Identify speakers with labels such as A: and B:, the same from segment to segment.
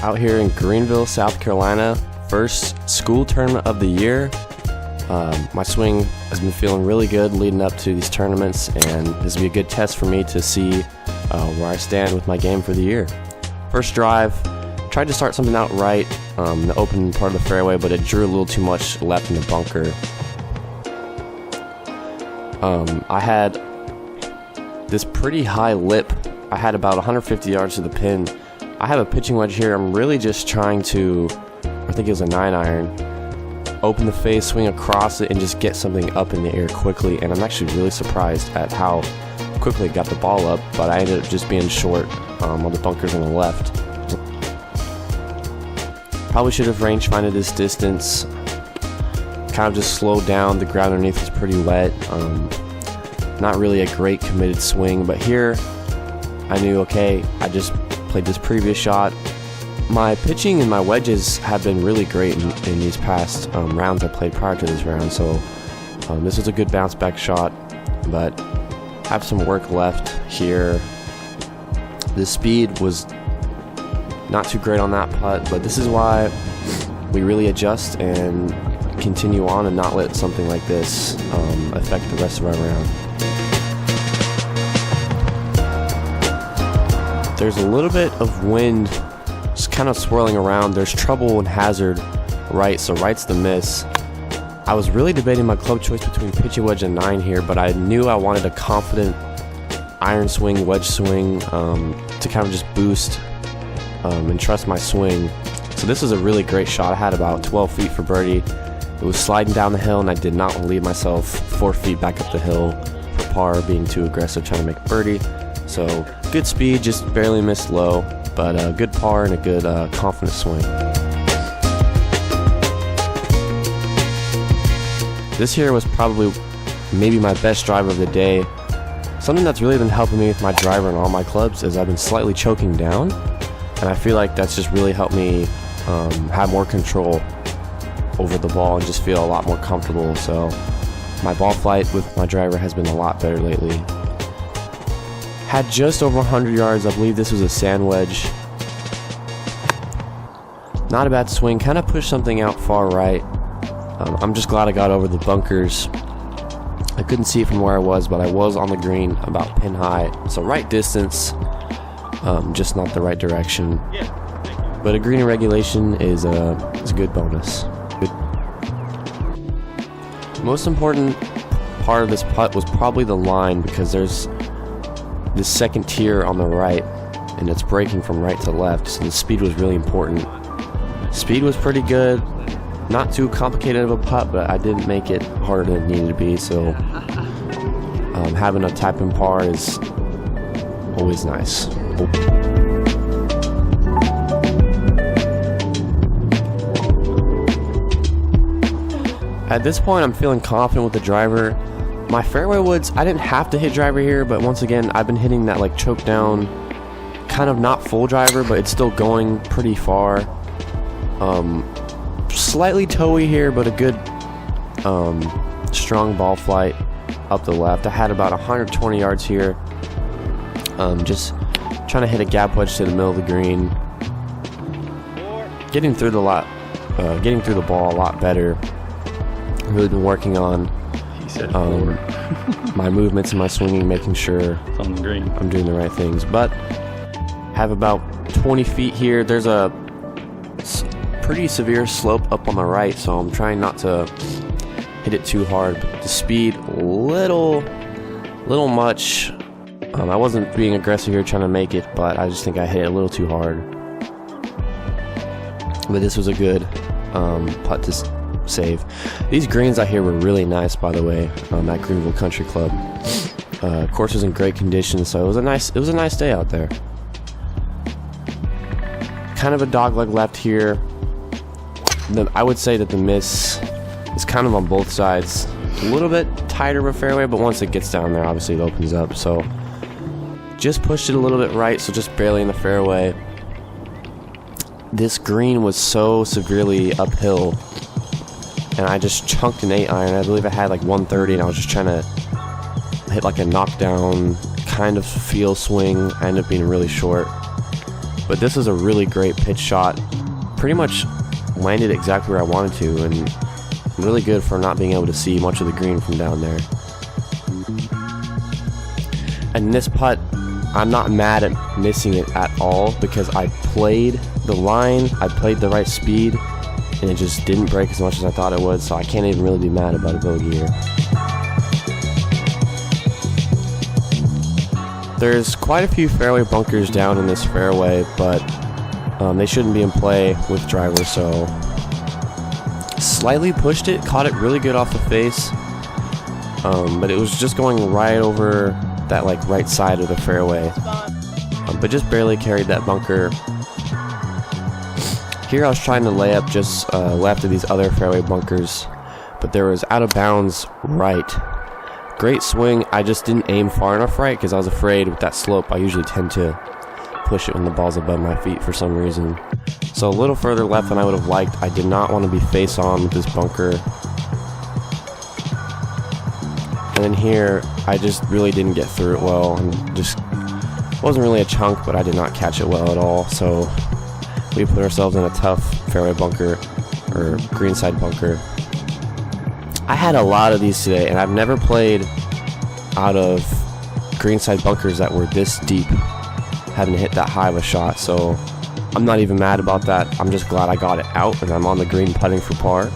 A: out here in Greenville, South Carolina. First school tournament of the year. My swing has been feeling really good leading up to these tournaments, and this will be a good test for me to see where I stand with my game for the year. First drive, tried to start something out right in the open part of the fairway, but it drew a little too much left in the bunker. I had this pretty high lip. I had about 150 yards to the pin. I have a pitching wedge here. I'm really just trying to, I think it was a 9-iron, open the face, swing across it, and just get something up in the air quickly. And I'm actually really surprised at how quickly it got the ball up, but I ended up just being short on the bunkers on the left. Probably should have range finded this distance. Kind of just slowed down. The ground underneath was pretty wet. Not really a great committed swing, but here I knew, okay, I just played this previous shot. My pitching and my wedges have been really great in these past rounds I played prior to this round, so this was a good bounce back shot, but have some work left here. The speed was not too great on that putt, but this is why we really adjust and continue on and not let something like this affect the rest of our round. There's a little bit of wind just kind of swirling around. There's trouble and hazard right, so right's the miss. I was really debating my club choice between pitching wedge and 9 here, but I knew I wanted a confident iron swing, wedge swing to kind of just boost and trust my swing. So this was a really great shot. I had about 12 feet for birdie. It was sliding down the hill, and I did not want to leave myself 4 feet back up the hill for par, being too aggressive trying to make birdie. So good speed, just barely missed low, but a good par and a good confident swing. This here was probably maybe my best drive of the day. Something that's really been helping me with my driver and all my clubs is I've been slightly choking down, and I feel like that's just really helped me have more control over the ball and just feel a lot more comfortable. So my ball flight with my driver has been a lot better lately. Had just over 100 yards. I believe this was a sand wedge. Not a bad swing. Kind of pushed something out far right. I'm just glad I got over the bunkers. I couldn't see it from where I was, but I was on the green about pin high. So right distance, just not the right direction. But a green in regulation is a good bonus. Most important part of this putt was probably the line, because there's this second tier on the right, and it's breaking from right to left, so the speed was really important. Speed was pretty good, not too complicated of a putt, but I didn't make it harder than it needed to be, so having a tap in par is always nice. At this point, I'm feeling confident with the driver. My fairway woods, I didn't have to hit driver here, but once again, I've been hitting that like choke down, kind of not full driver, but it's still going pretty far. Slightly toey here, but a good strong ball flight up the left. I had about 120 yards here. Just trying to hit a gap wedge to the middle of the green. Getting through the ball a lot better. I've really been working on my movements and my swinging, making sure
B: on the green
A: I'm doing the right things. But have about 20 feet here. There's a pretty severe slope up on the right, so I'm trying not to hit it too hard. But the speed, little much. I wasn't being aggressive here trying to make it, but I just think I hit it a little too hard. But this was a good putt to save. These greens out here were really nice, by the way, at Greenville Country Club. Course was in great condition, so it was a nice day out there. Kind of a dogleg left here. I would say that the miss is kind of on both sides. A little bit tighter of a fairway, but once it gets down there, obviously it opens up. So just pushed it a little bit right, so just barely in the fairway. This green was so severely uphill, and I just chunked an 8-iron. I believe I had like 130, and I was just trying to hit like a knockdown kind of feel swing. I ended up being really short. but this is a really great pitch shot. Pretty much landed exactly where I wanted to, and really good for not being able to see much of the green from down there. And this putt, I'm not mad at missing it at all, because I played the line, I played the right speed, and it just didn't break as much as I thought it would, so I can't even really be mad about a bogey here. There's quite a few fairway bunkers down in this fairway, but they shouldn't be in play with driver, so slightly pushed it, caught it really good off the face, but it was just going right over that like right side of the fairway, but just barely carried that bunker. Here I was trying to lay up just left of these other fairway bunkers, but there was out of bounds right. Great swing, I just didn't aim far enough right because I was afraid with that slope I usually tend to push it when the ball's above my feet for some reason. So a little further left than I would have liked. I did not want to be face on with this bunker. And then here, I just really didn't get through it well, and just wasn't really a chunk, but I did not catch it well at all. So we put ourselves in a tough fairway bunker, or greenside bunker. I had a lot of these today, and I've never played out of greenside bunkers that were this deep, having to hit that high of a shot, so I'm not even mad about that. I'm just glad I got it out, and I'm on the green putting for par.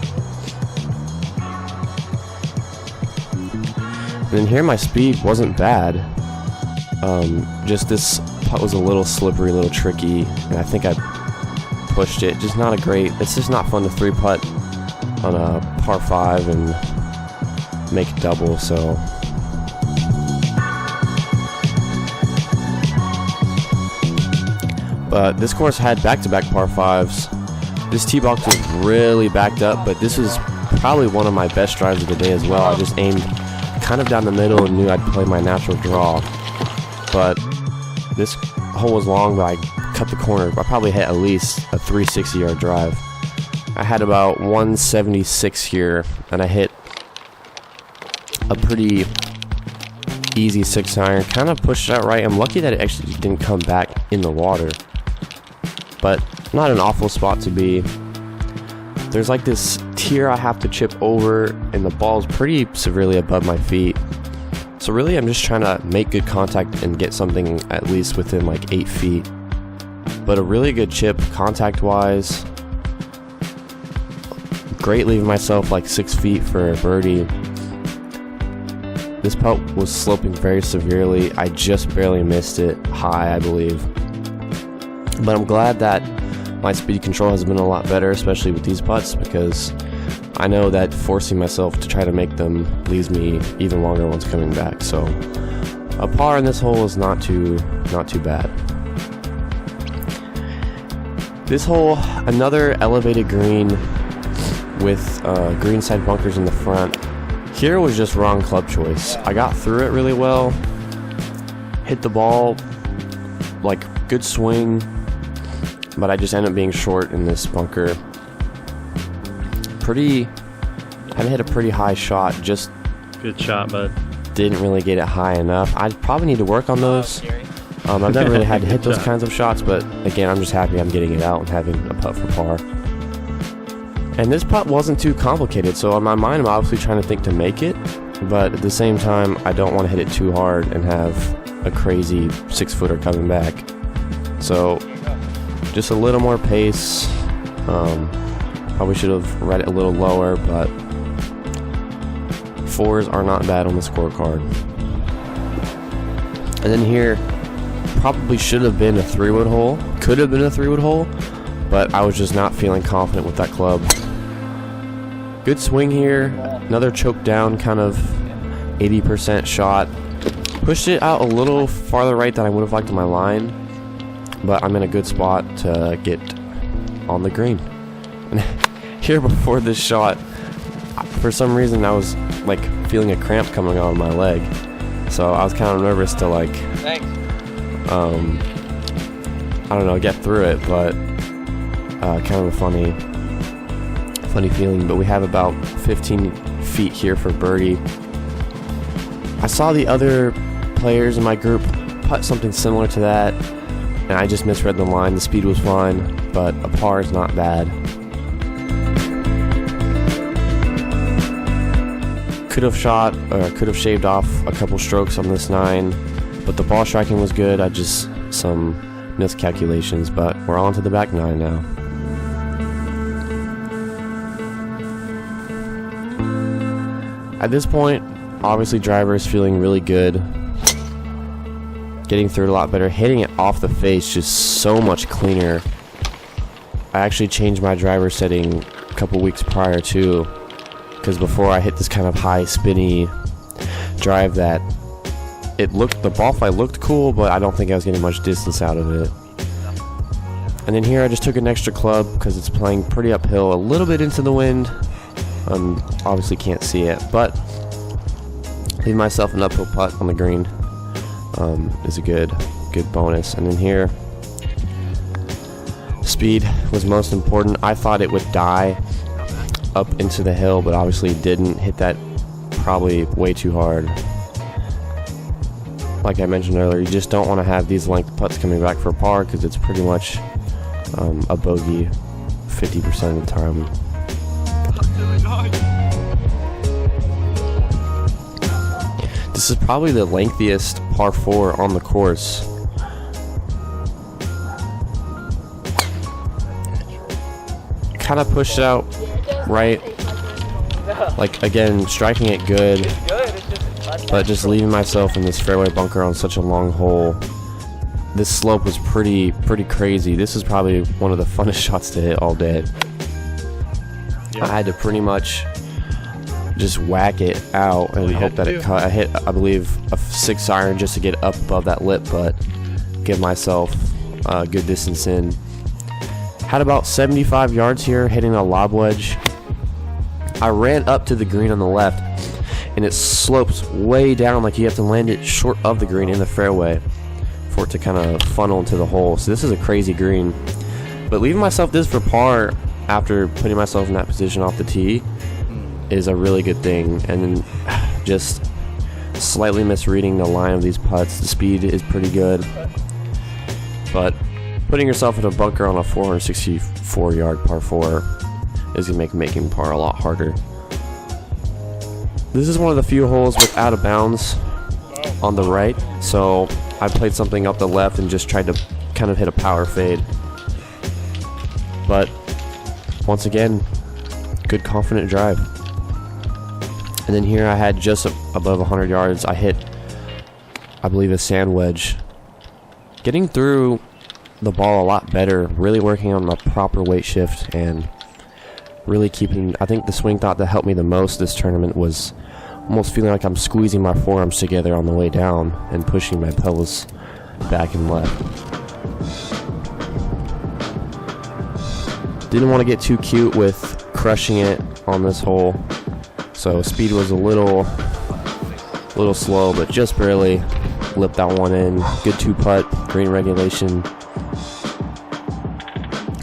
A: And then here my speed wasn't bad. Just this putt was a little slippery, a little tricky, and I think I pushed it. Just not a great, it's just not fun to 3-putt on a par 5 and make a double, so. But this course had back-to-back par 5s. This tee box was really backed up, but this was probably one of my best drives of the day as well. I just aimed kind of down the middle and knew I'd play my natural draw. But this hole was long, but I cut the corner. I probably hit at least a 360-yard drive. I had about 176 here, and I hit a pretty easy 6-iron. Kind of pushed it out right. I'm lucky that it actually didn't come back in the water, but not an awful spot to be. There's like this tier I have to chip over, and the ball's pretty severely above my feet. So really, I'm just trying to make good contact and get something at least within like 8 feet. But a really good chip contact-wise. Great leaving myself like 6 feet for a birdie. This putt was sloping very severely. I just barely missed it high, I believe. But I'm glad that my speed control has been a lot better, especially with these putts, because I know that forcing myself to try to make them leaves me even longer once coming back. So a par in this hole is not too bad. This hole, another elevated green with greenside bunkers in the front. Here was just wrong club choice. I got through it really well, hit the ball, like good swing, but I just ended up being short in this bunker. I hit a pretty high shot, just
B: good shot, bud.
A: Didn't really get it high enough. I probably need to work on those. I've never really had to hit those kinds of shots, but again, I'm just happy I'm getting it out and having a putt for par. And this putt wasn't too complicated, so in my mind I'm obviously trying to think to make it, but at the same time I don't want to hit it too hard and have a crazy 6-footer coming back. So just a little more pace. Probably should have read it a little lower, but 4s are not bad on the scorecard. And then here, probably should have been a 3-wood hole. Could have been a 3-wood hole, but I was just not feeling confident with that club. Good swing here. Another choke down, kind of 80% shot. Pushed it out a little farther right than I would have liked in my line, but I'm in a good spot to get on the green. And here before this shot, for some reason I was like feeling a cramp coming on my leg, so I was kind of nervous to like I don't know, get through it, but kind of a funny feeling. But we have about 15 feet here for birdie. I saw the other players in my group putt something similar to that. and I just misread the line. The speed was fine, but a par is not bad. Could have shaved off a couple strokes on this 9, but the ball striking was good. I just some miscalculations, but we're on to the back 9 now. At this point, obviously driver is feeling really good. Getting through it a lot better. Hitting it off the face just so much cleaner. I actually changed my driver setting a couple weeks prior too, because before I hit this kind of high spinny drive that the ball flight looked cool, but I don't think I was getting much distance out of it. And then here I just took an extra club because it's playing pretty uphill, a little bit into the wind. Obviously can't see it, but leave myself an uphill putt on the green is a good bonus. And then here, speed was most important. I thought it would die up into the hill, but obviously it didn't. Hit that probably way too hard. Like I mentioned earlier, you just don't want to have these length putts coming back for a par because it's pretty much a bogey 50% of the time. This is probably the lengthiest par 4 on the course. Kind of pushed out right. Like, again, striking it good, but just leaving myself in this fairway bunker on such a long hole. This slope was pretty crazy. This is probably one of the funnest shots to hit all day. I had to pretty much just whack it out and hope that it cut. I hit, I believe, a 6 iron just to get up above that lip, but give myself a good distance in. Had about 75 yards here, hitting a lob wedge. I ran up to the green on the left, and it slopes way down, like you have to land it short of the green in the fairway for it to kind of funnel into the hole. So this is a crazy green. But leaving myself this for par after putting myself in that position off the tee is a really good thing. And then just slightly misreading the line of these putts. The speed is pretty good, but putting yourself in a bunker on a 464 yard par 4 is going to make making par a lot harder. This is one of the few holes with out of bounds on the right, so I played something up the left and just tried to kind of hit a power fade. But once again, good confident drive. And then here I had just above 100 yards. I hit, I believe, a sand wedge. Getting through the ball a lot better, really working on my proper weight shift and really keeping, I think the swing thought that helped me the most this tournament was almost feeling like I'm squeezing my forearms together on the way down and pushing my pelvis back and left. Didn't want to get too cute with crushing it on this hole, so speed was a little slow, but just barely lipped that one in. Good 2-putt, green regulation.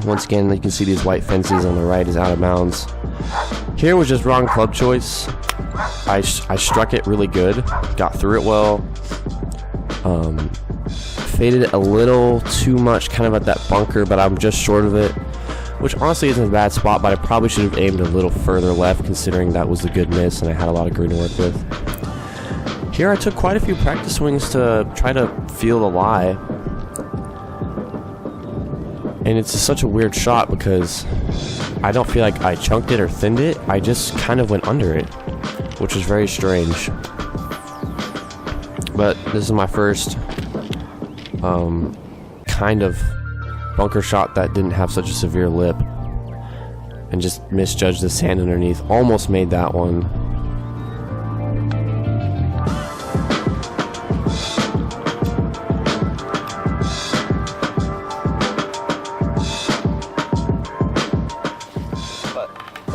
A: Once again, you can see these white fences on the right is out of bounds. Here was just wrong club choice. I struck it really good, got through it well, faded it a little too much kind of at that bunker, but I'm just short of it, which honestly isn't a bad spot, but I probably should have aimed a little further left considering that was a good miss and I had a lot of green to work with. Here I took quite a few practice swings to try to feel the lie. And it's just such a weird shot because I don't feel like I chunked it or thinned it. I just kind of went under it, which was very strange. But this is my first kind of bunker shot that didn't have such a severe lip, and just misjudged the sand underneath. Almost made that one.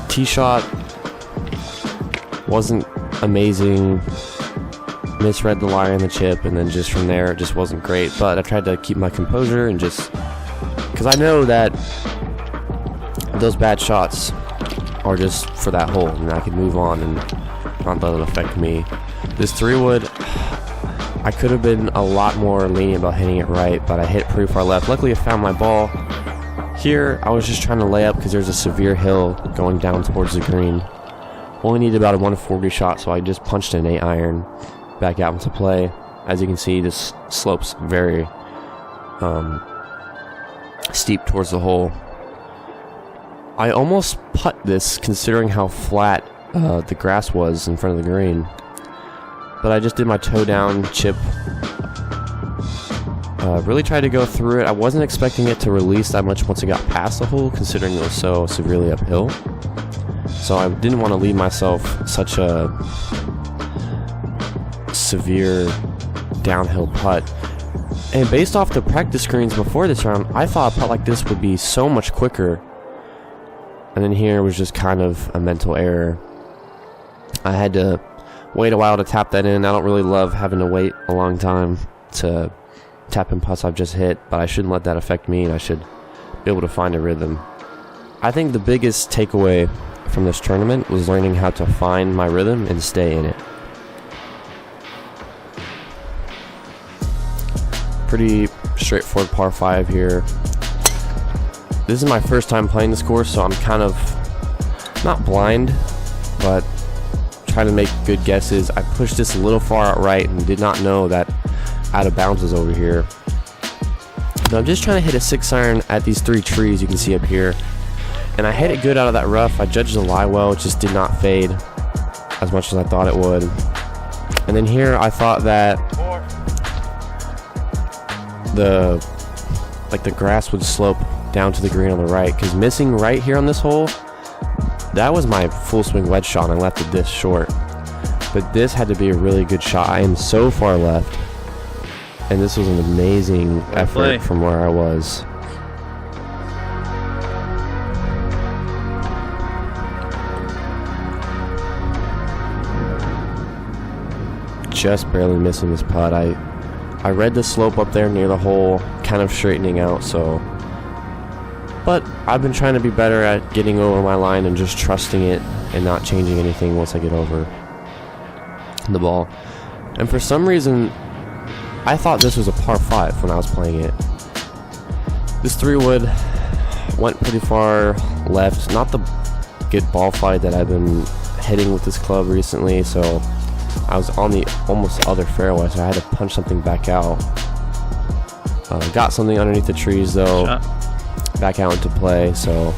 A: Tee shot wasn't amazing, misread the lie in the chip, and then just from there it just wasn't great. But I tried to keep my composure and just, because I know that those bad shots are just for that hole and I can move on and not let it affect me. This 3-wood, I could have been a lot more lenient about hitting it right, but I hit pretty far left. Luckily, I found my ball. Here, I was just trying to lay up because there's a severe hill going down towards the green. Only needed about a 140 shot, so I just punched an 8-iron back out into play. As you can see, this slopes very steep towards the hole. I almost putt this considering how flat the grass was in front of the green. But I just did my toe down chip. Really tried to go through it. I wasn't expecting it to release that much once it got past the hole, considering it was so severely uphill. So I didn't want to leave myself such a severe downhill putt. And based off the practice screens before this round, I thought a putt like this would be so much quicker. And then here was just kind of a mental error. I had to wait a while to tap that in. I don't really love having to wait a long time to tap in putts I've just hit, but I shouldn't let that affect me, and I should be able to find a rhythm. I think the biggest takeaway from this tournament was learning how to find my rhythm and stay in it. Pretty straightforward par 5 here. This is my first time playing this course, so I'm kind of not blind, but trying to make good guesses. I pushed this a little far out right and did not know that out of bounds was over here. Now I'm just trying to hit a 6-iron at these 3 trees you can see up here, and I hit it good out of that rough. I judged the lie well. It just did not fade as much as I thought it would. And then here I thought that the grass would slope down to the green on the right, because missing right here on this hole, that was my full swing wedge shot, and I left it this short. But this had to be a really good shot. I am so far left, and this was an amazing effort from where I was. Just barely missing this putt. I read the slope up there near the hole, kind of straightening out, so. But I've been trying to be better at getting over my line and just trusting it and not changing anything once I get over the ball. And for some reason, I thought this was a par 5 when I was playing it. This 3-wood went pretty far left. Not the good ball flight that I've been hitting with this club recently, so I was on the almost other fairway, so I had to punch something back out. Got something underneath the trees though. Back out into play, so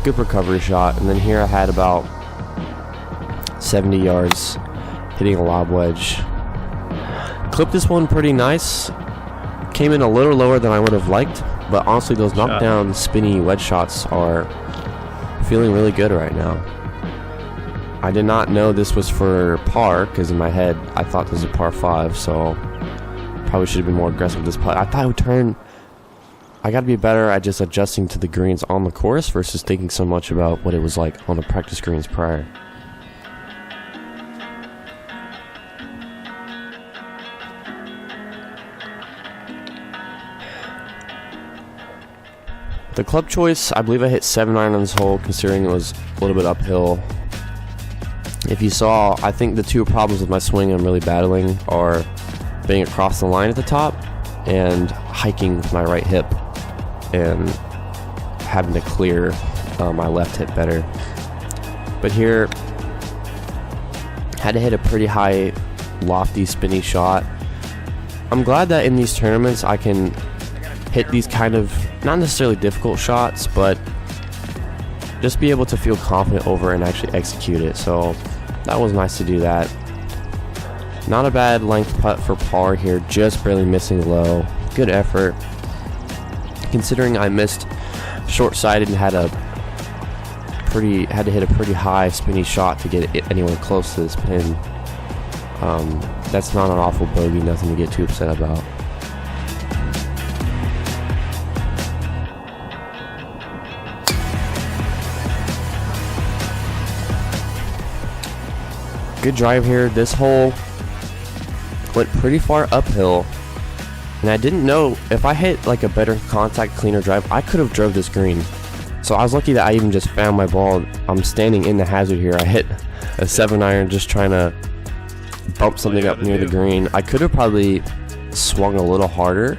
A: good recovery shot. And then here I had about 70 yards hitting a lob wedge. Clipped this one pretty nice. Came in a little lower than I would have liked, but honestly those knockdown spinny wedge shots are feeling really good right now. I did not know this was for par, because in my head I thought this was a par 5, so probably should have been more aggressive with this putt. I thought it would turn. I got to be better at just adjusting to the greens on the course versus thinking so much about what it was like on the practice greens prior. The club choice, I believe I hit 7-iron on this hole, considering it was a little bit uphill. If you saw, I think the 2 problems with my swing I'm really battling are being across the line at the top and hiking with my right hip and having to clear my left hip better. But here, had to hit a pretty high, lofty, spinny shot. I'm glad that in these tournaments I can hit these kind of, not necessarily difficult shots, but just be able to feel confident over and actually execute it. So that was nice to do that. Not a bad length putt for par here, just barely missing low. Good effort. Considering I missed short-sided and had to hit a pretty high spinny shot to get it anywhere close to this pin. That's not an awful bogey, nothing to get too upset about. Good drive here. This hole went pretty far uphill, and I didn't know if I hit like a better contact, cleaner drive, I could have drove this green. So I was lucky that I even just found my ball. I'm standing in the hazard here. I hit a 7-iron just trying to bumped something up near the green. I could have probably swung a little harder,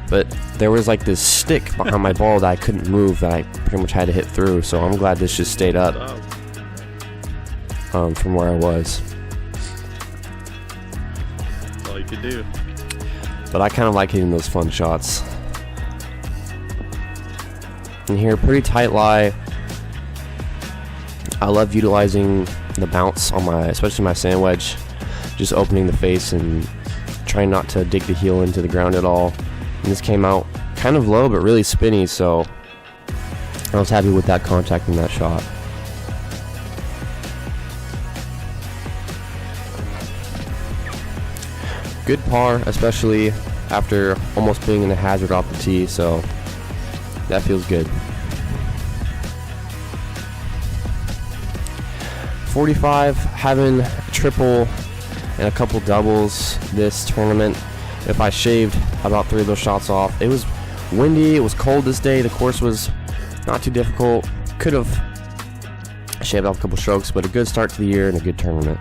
A: but there was like this stick behind my ball that I couldn't move that I pretty much had to hit through. So I'm glad this just stayed up from where I was.
B: That's all you could do.
A: But I kind of like hitting those fun shots. And here, pretty tight lie. I love utilizing the bounce on especially my sand wedge, just opening the face and trying not to dig the heel into the ground at all. And this came out kind of low but really spinny, so I was happy with that contact in that shot. Good par, especially after almost being in a hazard off the tee, so that feels good. 45, having a triple and a couple doubles this tournament. If I shaved about 3 of those shots off, it was windy, it was cold this day, the course was not too difficult. Could have shaved off a couple strokes, but a good start to the year and a good tournament.